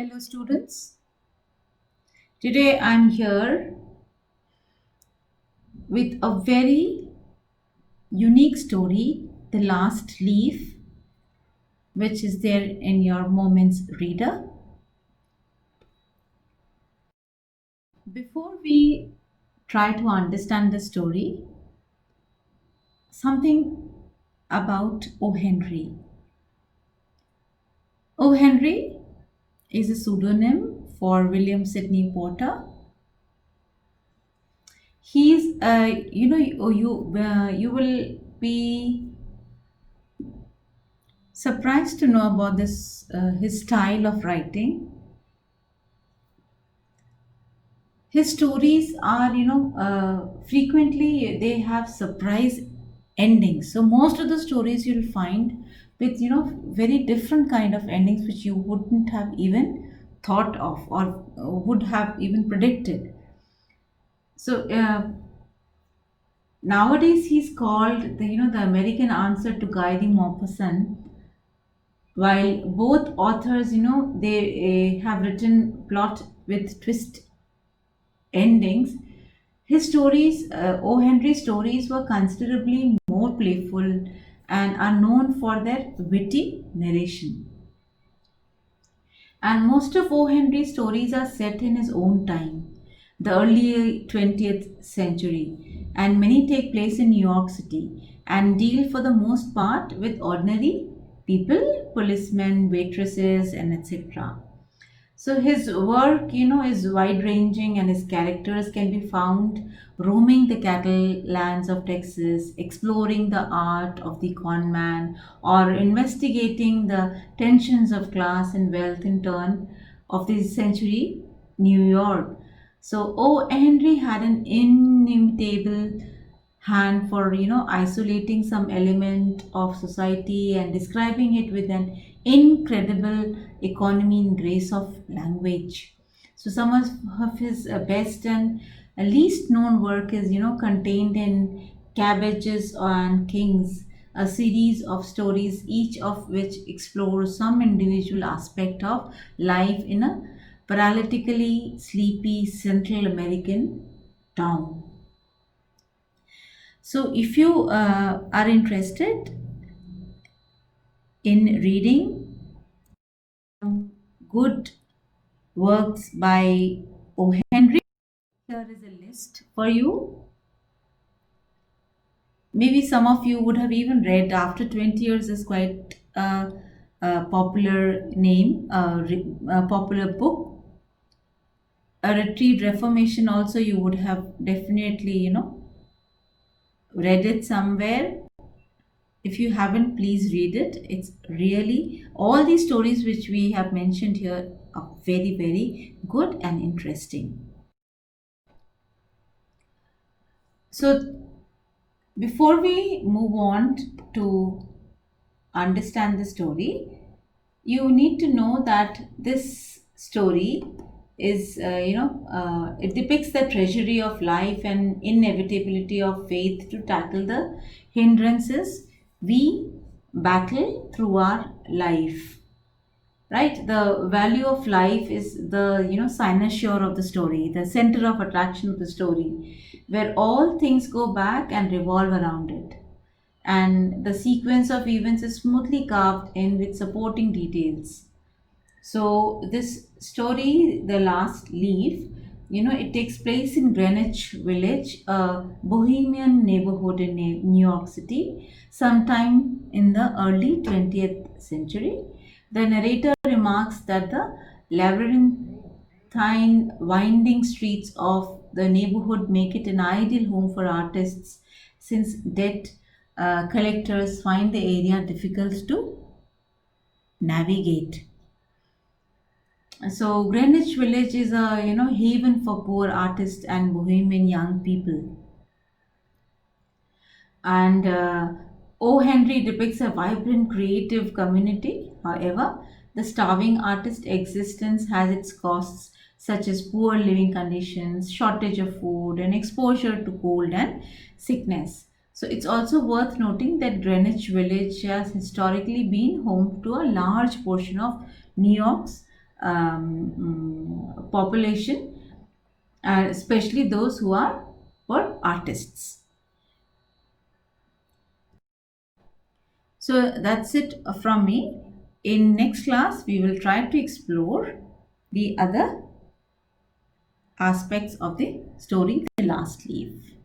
Hello, students. Today I'm here with a very unique story, The Last Leaf, which is there in your Moments Reader. Before we try to understand the story, something about O. Henry. O. Henry is a pseudonym for William Sidney Porter. He's, you will be surprised to know about this his style of writing. His stories are, frequently they have surprise endings. So most of the stories you'll find with, very different kind of endings which you wouldn't have even thought of or would have even predicted. So nowadays he's called the American answer to Guy de Maupassant. While both authors, they have written plot with twist endings, his stories, O. Henry's stories, were considerably more playful and are known for their witty narration. And most of O. Henry's stories are set in his own time, the early 20th century, and many take place in New York City and deal for the most part with ordinary people, policemen, waitresses, and etc. So his work, is wide ranging and his characters can be found roaming the cattle lands of Texas, exploring the art of the con man, or investigating the tensions of class and wealth in turn of this century New York. So O. Henry had an inimitable hand for isolating some element of society and describing it with an incredible economy and grace of language. So some of his best and least known work is contained in Cabbages and Kings, a series of stories, each of which explores some individual aspect of life in a paralytically sleepy Central American town. So, if you are interested in reading good works by O. Henry, here is a list for you. Maybe some of you would have even read After 20 Years is quite a popular name, a popular book. A Retrieved Reformation also you would have definitely, read it somewhere. If you haven't, please read it. It's really all these stories which we have mentioned here are very, very good and interesting. So, before we move on to understand the story, you need to know that this story is, it depicts the treasury of life and inevitability of faith to tackle the hindrances we battle through our life. Right, the value of life is the cynosure of the story, the center of attraction of the story, where all things go back and revolve around it, and the sequence of events is smoothly carved in with supporting details. So this story, The Last Leaf, it takes place in Greenwich Village, a bohemian neighborhood in New York City, sometime in the early 20th century. The narrator remarks that the labyrinthine, winding streets of the neighborhood make it an ideal home for artists, since debt collectors find the area difficult to navigate. So Greenwich Village is a haven for poor artists and bohemian young people. And O. Henry depicts a vibrant creative community. However, the starving artist existence has its costs, such as poor living conditions, shortage of food, and exposure to cold and sickness. So it's also worth noting that Greenwich Village has historically been home to a large portion of New York's population, especially those who are for artists. So that's it from me. In next class, we will try to explore the other aspects of the story, The Last Leaf.